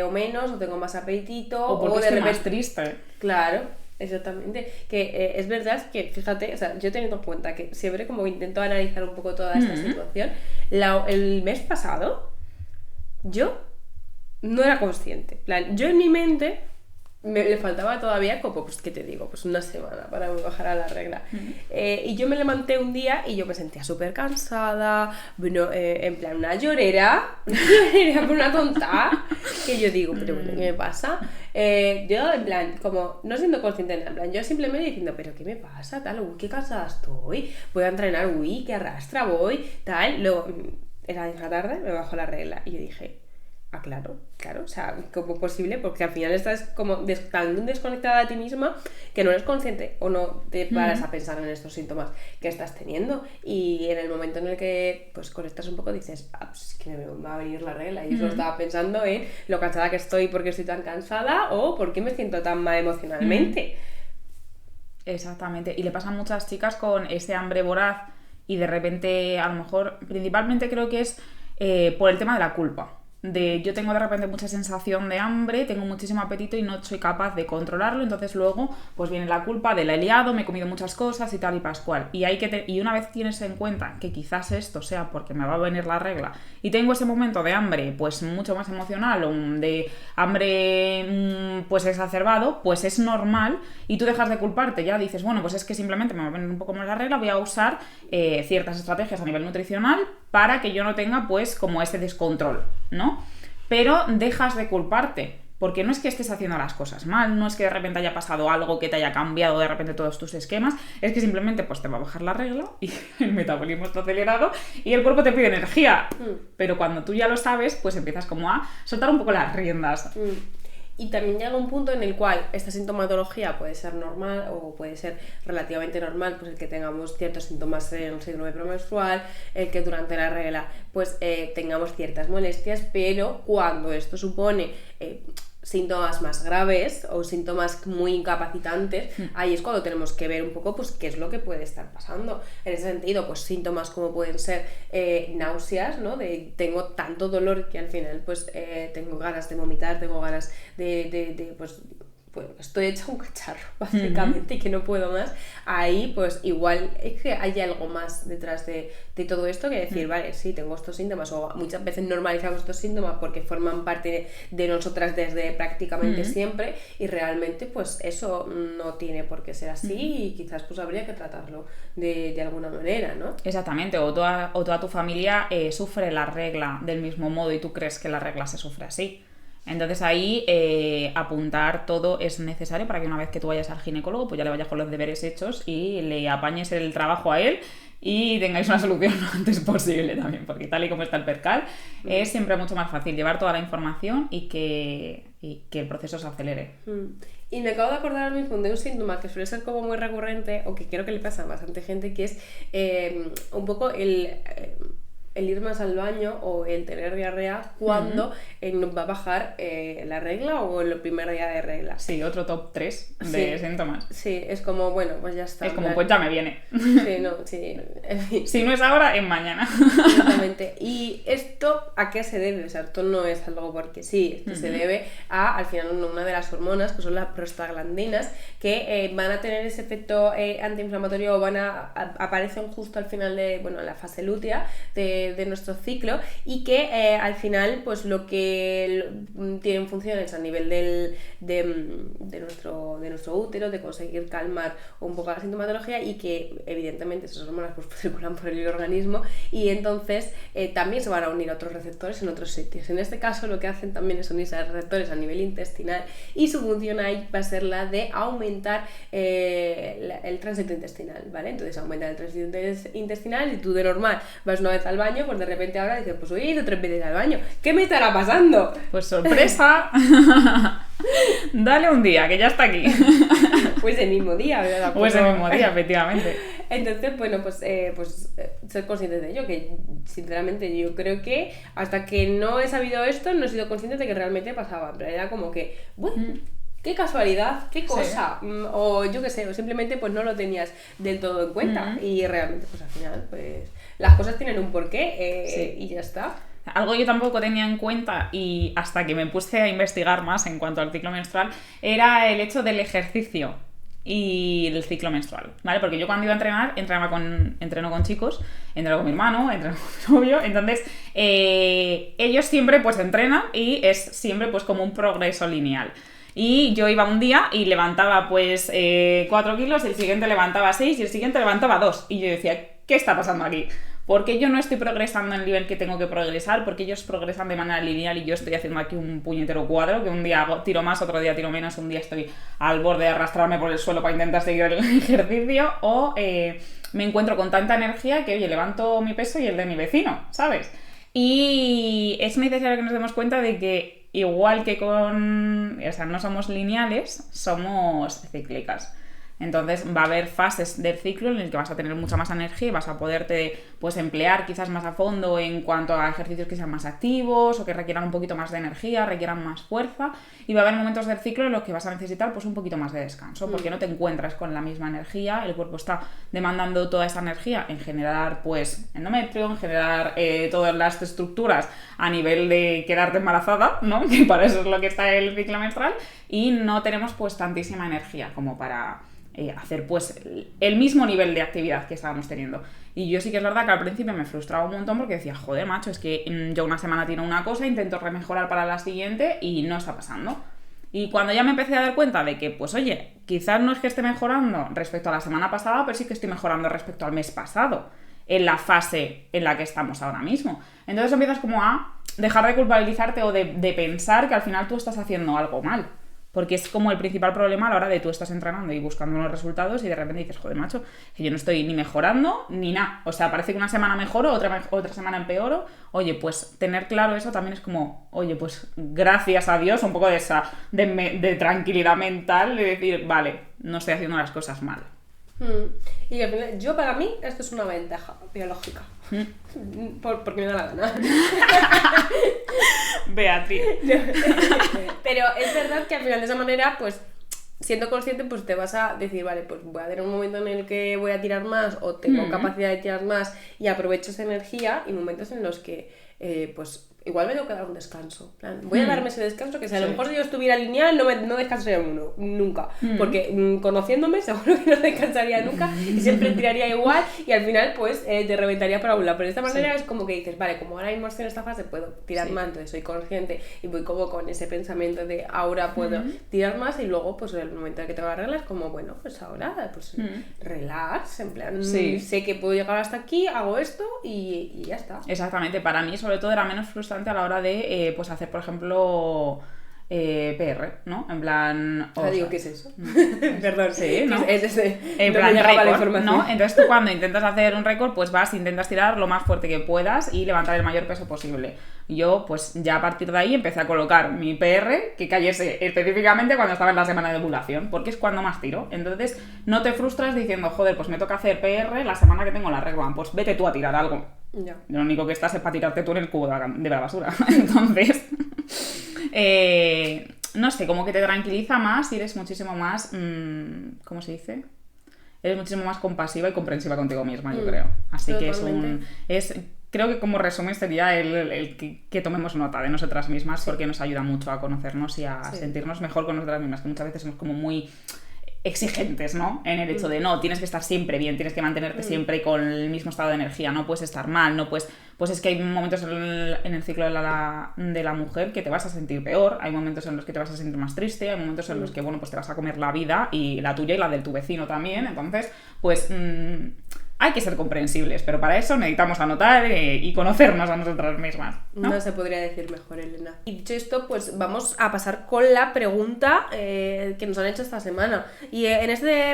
o menos, o tengo más apetito, o porque de estoy repente más triste. Claro, exactamente. Que es verdad que, fíjate, o sea, yo teniendo en cuenta que siempre como intento analizar un poco toda esta situación, el mes pasado yo no era consciente. En plan, yo en mi mente le faltaba todavía como, pues, ¿qué te digo? Pues una semana para bajar a la regla. Y yo me levanté un día y yo me sentía súper cansada, bueno, en plan una llorera por una tonta, que yo digo, pero bueno, ¿qué me pasa? Yo en plan, como no siendo consciente, en plan, yo simplemente diciendo, pero ¿qué me pasa? Tal, uy, qué cansada estoy, voy a entrenar, uy, qué arrastra voy, tal. Luego, era la tarde, me bajó la regla y yo dije, claro, o sea, ¿cómo posible? Porque al final estás como tan desconectada de ti misma que no eres consciente o no te paras a pensar en estos síntomas que estás teniendo, y en el momento en el que pues conectas un poco dices, pues es que me va a venir la regla, y eso estaba pensando en lo cansada que estoy porque estoy tan cansada o por qué me siento tan mal emocionalmente. Exactamente, y le pasa a muchas chicas con ese hambre voraz y de repente, a lo mejor, principalmente creo que es por el tema de la culpa. Yo tengo de repente mucha sensación de hambre, tengo muchísimo apetito y no soy capaz de controlarlo, entonces luego pues viene la culpa de la he liado, me he comido muchas cosas y tal y pascual. Y una vez tienes en cuenta que quizás esto sea porque me va a venir la regla y tengo ese momento de hambre pues mucho más emocional, o de hambre pues exacerbado, pues es normal, y tú dejas de culparte, ya dices, bueno, pues es que simplemente me va a venir un poco más la regla, voy a usar ciertas estrategias a nivel nutricional para que yo no tenga pues como ese descontrol, ¿no? Pero dejas de culparte, porque no es que estés haciendo las cosas mal, no es que de repente haya pasado algo que te haya cambiado de repente todos tus esquemas, es que simplemente pues te va a bajar la regla y el metabolismo está acelerado y el cuerpo te pide energía. Pero cuando tú ya lo sabes, pues empiezas como a soltar un poco las riendas. Y también llega un punto en el cual esta sintomatología puede ser normal o puede ser relativamente normal, pues el que tengamos ciertos síntomas en el síndrome premenstrual, el que durante la regla pues tengamos ciertas molestias, pero cuando esto supone síntomas más graves o síntomas muy incapacitantes, ahí es cuando tenemos que ver un poco pues qué es lo que puede estar pasando. En ese sentido, pues síntomas como pueden ser náuseas, ¿no? De tengo tanto dolor que al final pues tengo ganas de vomitar, tengo ganas de pues estoy hecha un cacharro básicamente y que no puedo más. Ahí pues igual es que hay algo más detrás de todo esto que decir, vale, sí, tengo estos síntomas, o muchas veces normalizamos estos síntomas porque forman parte de nosotras desde prácticamente siempre, y realmente pues eso no tiene por qué ser así, y quizás pues habría que tratarlo de alguna manera, ¿no? Exactamente, o toda tu familia sufre la regla del mismo modo y tú crees que la regla se sufre así. Entonces ahí apuntar todo es necesario para que una vez que tú vayas al ginecólogo pues ya le vayas con los deberes hechos y le apañes el trabajo a él y tengáis una solución lo antes posible también, porque tal y como está el percal es siempre mucho más fácil llevar toda la información y que el proceso se acelere. Y me acabo de acordar ahora mismo de un síntoma que suele ser como muy recurrente, o que creo que le pasa a bastante gente, que es un poco el ir más al baño o el tener diarrea cuando nos va a bajar la regla o el primer día de regla. Sí, otro top 3 de síntomas. Sí, es como, bueno, pues ya está. Es como, pues ya me viene. Sí, no, sí. En fin. Si no es ahora, es mañana. Exactamente. ¿Y esto a qué se debe? O sea, esto no es algo porque sí, esto se debe a, al final, una de las hormonas, que son las prostaglandinas, que van a tener ese efecto antiinflamatorio, o aparecen justo al final de, la fase lútea de nuestro ciclo, y que al final pues lo que tienen funciones a nivel de nuestro útero, de conseguir calmar un poco la sintomatología, y que evidentemente esas hormonas pues circulan por el organismo, y entonces también se van a unir a otros receptores en otros sitios. En este caso lo que hacen también es unirse a receptores a nivel intestinal, y su función ahí va a ser la de aumentar el tránsito intestinal, ¿vale? Entonces aumenta el tránsito intestinal, y tú de normal vas una vez al baño, pues de repente ahora dices, pues hoy he ido 3 veces al baño, ¿qué me estará pasando? Pues sorpresa. Dale un día, que ya está aquí. Pues el mismo día, ¿verdad? Pues el mismo día, efectivamente. Entonces, bueno, ser consciente de ello, que sinceramente yo creo que hasta que no he sabido esto, no he sido consciente de que realmente pasaba. Pero era como que, bueno, qué casualidad, qué cosa. Sí. O yo qué sé, o simplemente pues no lo tenías del todo en cuenta. Y realmente, pues al final, pues las cosas tienen un porqué y ya está. Algo yo tampoco tenía en cuenta y hasta que me puse a investigar más en cuanto al ciclo menstrual era el hecho del ejercicio y el ciclo menstrual, ¿vale? Porque yo cuando iba a entrenar, entreno con chicos, entreno con mi hermano, entreno con mi novio, entonces ellos siempre pues entrenan y es siempre pues como un progreso lineal. Y yo iba un día y levantaba pues 4 kilos, el siguiente levantaba 6 y el siguiente levantaba 2. Y yo decía, ¿qué está pasando aquí? Porque yo no estoy progresando en el nivel que tengo que progresar, porque ellos progresan de manera lineal y yo estoy haciendo aquí un puñetero cuadro, que un día tiro más, otro día tiro menos, un día estoy al borde de arrastrarme por el suelo para intentar seguir el ejercicio, o me encuentro con tanta energía que, oye, levanto mi peso y el de mi vecino, ¿sabes? Y es necesario que nos demos cuenta de que igual que no somos lineales, somos cíclicas. Entonces va a haber fases del ciclo en el que vas a tener mucha más energía y vas a poderte pues emplear quizás más a fondo en cuanto a ejercicios que sean más activos o que requieran un poquito más de energía, requieran más fuerza, y va a haber momentos del ciclo en los que vas a necesitar pues un poquito más de descanso porque no te encuentras con la misma energía, el cuerpo está demandando toda esa energía en generar pues endometrio, en generar todas las estructuras a nivel de quedarte embarazada, ¿no? Que para eso es lo que está el ciclo menstrual, y no tenemos pues tantísima energía como para hacer pues el mismo nivel de actividad que estábamos teniendo. Y yo sí que es verdad que al principio me frustraba un montón porque decía, joder, macho, es que yo una semana tiro una cosa, intento remejorar para la siguiente y no está pasando. Y cuando ya me empecé a dar cuenta de que, pues oye, quizás no es que esté mejorando respecto a la semana pasada, pero sí que estoy mejorando respecto al mes pasado, en la fase en la que estamos ahora mismo. Entonces empiezas como a dejar de culpabilizarte o de pensar que al final tú estás haciendo algo mal. Porque es como el principal problema a la hora de tú estás entrenando y buscando unos resultados y de repente dices, joder, macho, que yo no estoy ni mejorando ni nada. O sea, parece que una semana mejoro, otra semana empeoro. Oye, pues tener claro eso también es como, oye, pues gracias a Dios, un poco de esa de tranquilidad mental, de decir, vale, no estoy haciendo las cosas mal. Y al final, para mí, esto es una ventaja biológica. Porque me da la gana. Beatriz. Pero es verdad que al final de esa manera, pues siendo consciente, pues te vas a decir, vale, pues voy a tener un momento en el que voy a tirar más o tengo capacidad de tirar más y aprovecho esa energía, y momentos en los que pues igual me tengo que dar un descanso. Voy a darme ese descanso que si a lo mejor si yo estuviera lineal no descansaría nunca. Porque conociéndome seguro que no descansaría nunca y siempre tiraría igual y al final pues te reventaría para un lado. Pero de esta manera es como que dices, vale, como ahora mismo estoy en esta fase puedo tirar más, entonces soy consciente y voy como con ese pensamiento de ahora puedo tirar más, y luego pues en el momento en que tengo las reglas como bueno, pues ahora pues relax, en plan sé que puedo llegar hasta aquí, hago esto y ya está. Exactamente, para mí sobre todo era menos frustrante a la hora de pues hacer, por ejemplo, PR, ¿no? En plan... digo, ¿qué es eso? Perdón, sí, ¿no? Es ese. En no plan récord, la ¿no? Entonces tú cuando intentas hacer un récord, pues intentas tirar lo más fuerte que puedas y levantar el mayor peso posible. Yo, pues ya a partir de ahí empecé a colocar mi PR que cayese específicamente cuando estaba en la semana de ovulación, porque es cuando más tiro. Entonces no te frustras diciendo, joder, pues me toca hacer PR la semana que tengo la regla, pues vete tú a tirar algo. Ya. Lo único que estás es para tirarte tú en el cubo de la basura. Entonces, no sé, como que te tranquiliza más y eres muchísimo más, ¿cómo se dice? Eres muchísimo más compasiva y comprensiva contigo misma, yo creo. Así totalmente. Que creo que como resumen sería el que tomemos nota de nosotras mismas, porque nos ayuda mucho a conocernos y a sentirnos mejor con nosotras mismas, que muchas veces somos como muy exigentes, ¿no? En el hecho de no, tienes que estar siempre bien, tienes que mantenerte siempre con el mismo estado de energía, no puedes estar mal, no puedes... Pues es que hay momentos en el ciclo de la mujer que te vas a sentir peor, hay momentos en los que te vas a sentir más triste, hay momentos en los que, bueno, pues te vas a comer la vida y la tuya y la de tu vecino también, entonces, pues... hay que ser comprensibles, pero para eso necesitamos anotar y conocernos a nosotras mismas, ¿no? No se podría decir mejor, Elena. Y dicho esto, pues vamos a pasar con la pregunta que nos han hecho esta semana. Y en este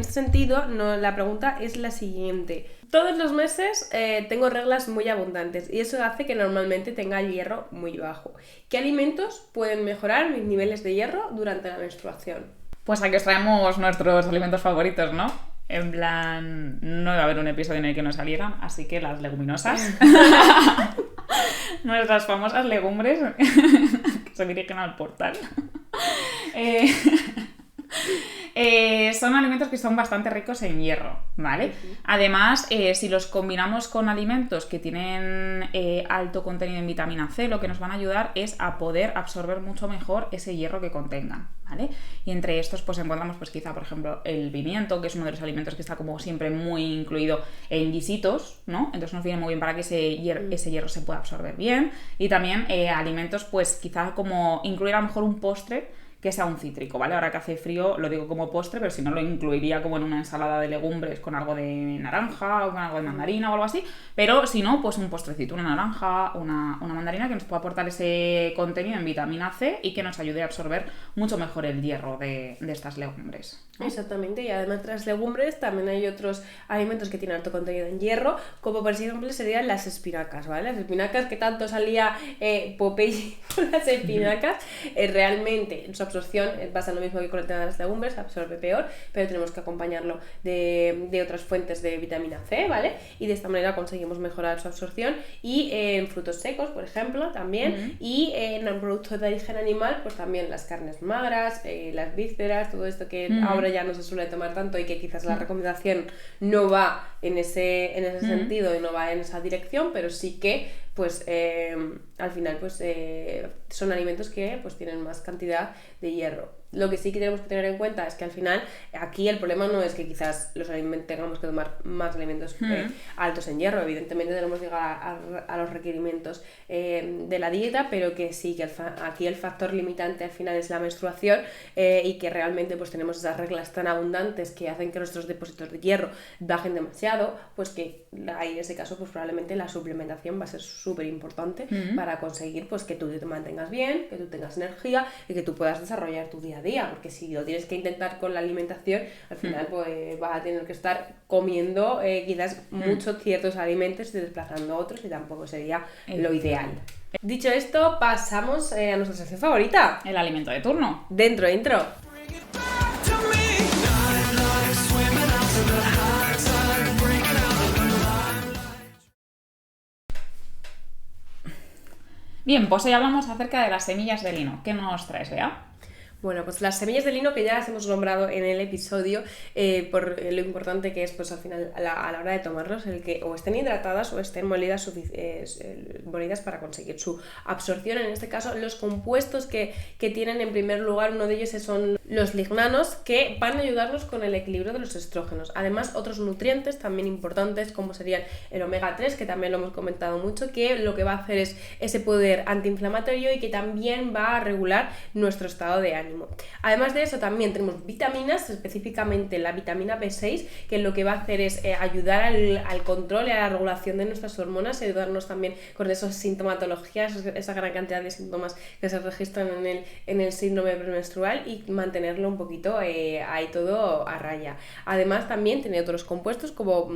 sentido, la pregunta es la siguiente. Todos los meses tengo reglas muy abundantes y eso hace que normalmente tenga el hierro muy bajo. ¿Qué alimentos pueden mejorar mis niveles de hierro durante la menstruación? Pues aquí os traemos nuestros alimentos favoritos, ¿no? En plan, no iba a haber un episodio en el que no salieran, así que las leguminosas, nuestras famosas legumbres que se dirigen al portal, son alimentos que son bastante ricos en hierro, ¿vale? Además, si los combinamos con alimentos que tienen alto contenido en vitamina C, lo que nos van a ayudar es a poder absorber mucho mejor ese hierro que contengan, ¿vale? Y entre estos pues encontramos pues quizá, por ejemplo, el pimiento, que es uno de los alimentos que está como siempre muy incluido en guisitos, ¿no? Entonces nos viene muy bien para que ese hierro se pueda absorber bien. Y también alimentos pues quizá como incluir a lo mejor un postre que sea un cítrico, ¿vale? Ahora que hace frío lo digo como postre, pero si no lo incluiría como en una ensalada de legumbres con algo de naranja o con algo de mandarina o algo así, pero si no, pues un postrecito, una naranja, una mandarina que nos pueda aportar ese contenido en vitamina C y que nos ayude a absorber mucho mejor el hierro de estas legumbres, ¿no? Exactamente, y además de las legumbres también hay otros alimentos que tienen alto contenido en hierro, como por ejemplo serían las espinacas, ¿vale? Las espinacas que tanto salía Popeye con las espinacas, realmente su absorción pasa lo mismo que con el tema de las legumbres, absorbe peor, pero tenemos que acompañarlo de otras fuentes de vitamina C, ¿vale? Y de esta manera conseguimos mejorar su absorción. Y en frutos secos, por ejemplo, también, y en productos de origen animal, pues también las carnes magras, las vísceras, todo esto que ahora ya no se suele tomar tanto y que quizás la recomendación no va en ese sentido y no va en esa dirección, pero sí que pues al final pues son alimentos que pues tienen más cantidad de hierro. Lo que sí que tenemos que tener en cuenta es que al final aquí el problema no es que quizás tengamos que tomar más alimentos altos en hierro, evidentemente tenemos que llegar a los requerimientos de la dieta, pero que sí que aquí el factor limitante al final es la menstruación, y que realmente pues tenemos esas reglas tan abundantes que hacen que nuestros depósitos de hierro bajen demasiado, pues que ahí en ese caso pues probablemente la suplementación va a ser súper importante para conseguir pues que tú te mantengas bien, que tú tengas energía y que tú puedas desarrollar tu día a día, porque si lo tienes que intentar con la alimentación, al final pues vas a tener que estar comiendo quizás muchos ciertos alimentos y desplazando otros, y tampoco sería lo ideal. Dicho esto, pasamos a nuestra sección favorita, El alimento de turno. Dentro intro. Bien, pues hoy hablamos acerca de las semillas de lino. ¿Qué nos traes, Bea? Bueno, pues las semillas de lino, que ya las hemos nombrado en el episodio, por lo importante que es pues al final a la hora de tomarlos, el que o estén hidratadas o estén molidas para conseguir su absorción. En este caso, los compuestos que tienen, en primer lugar, uno de ellos son los lignanos, que van a ayudarnos con el equilibrio de los estrógenos. Además, otros nutrientes también importantes, como serían el omega 3, que también lo hemos comentado mucho, que lo que va a hacer es ese poder antiinflamatorio y que también va a regular nuestro estado de ánimo. Además de eso, también tenemos vitaminas, específicamente la vitamina B6, que lo que va a hacer es ayudar al control y a la regulación de nuestras hormonas, y ayudarnos también con esas sintomatologías, esa gran cantidad de síntomas que se registran en el síndrome premenstrual, y mantenerlo un poquito ahí todo a raya. Además, también tiene otros compuestos como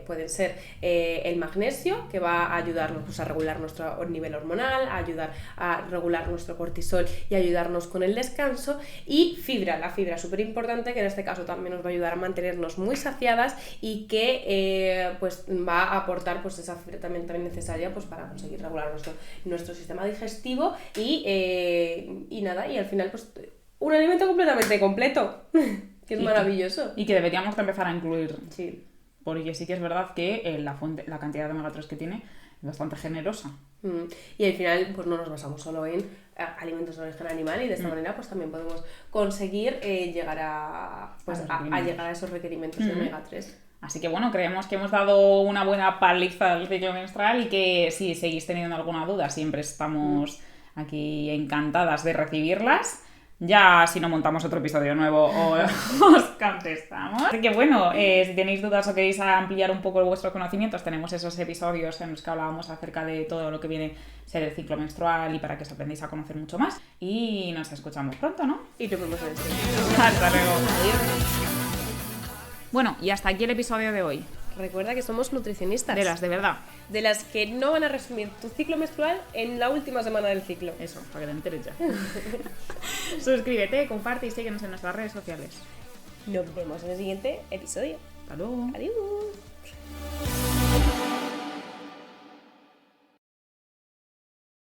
pueden ser el magnesio, que va a ayudarnos pues, a regular nuestro nivel hormonal, a ayudar a regular nuestro cortisol y ayudarnos con el descanso. Y la fibra súper importante, que en este caso también nos va a ayudar a mantenernos muy saciadas, y que pues va a aportar pues esa fibra también necesaria pues para conseguir regular nuestro sistema digestivo y nada, y al final pues un alimento completamente completo que es maravilloso y que deberíamos empezar a incluir. Sí. Porque sí que es verdad que la cantidad de omega 3 que tiene es bastante generosa. Y al final pues no nos basamos solo en alimentos de origen animal, y de esta manera pues también podemos conseguir llegar a llegar a esos requerimientos de omega 3. Así que bueno, creemos que hemos dado una buena paliza al ciclo menstrual, y que si seguís teniendo alguna duda, siempre estamos aquí encantadas de recibirlas. Ya si no montamos otro episodio nuevo os contestamos. Así que bueno, si tenéis dudas o queréis ampliar un poco vuestros conocimientos, tenemos esos episodios en los que hablábamos acerca de todo lo que viene a ser el ciclo menstrual, y para que os aprendéis a conocer mucho más. Y nos escuchamos pronto, ¿no? Y nos vemos en el siguiente. Hasta luego. Adiós. Bueno, y hasta aquí el episodio de hoy. Recuerda que somos nutricionistas. De verdad. De las que no van a resumir tu ciclo menstrual en la última semana del ciclo. Eso, para que te enteres ya. Suscríbete, comparte y síguenos en nuestras redes sociales. Nos vemos en el siguiente episodio. Hasta luego. Adiós.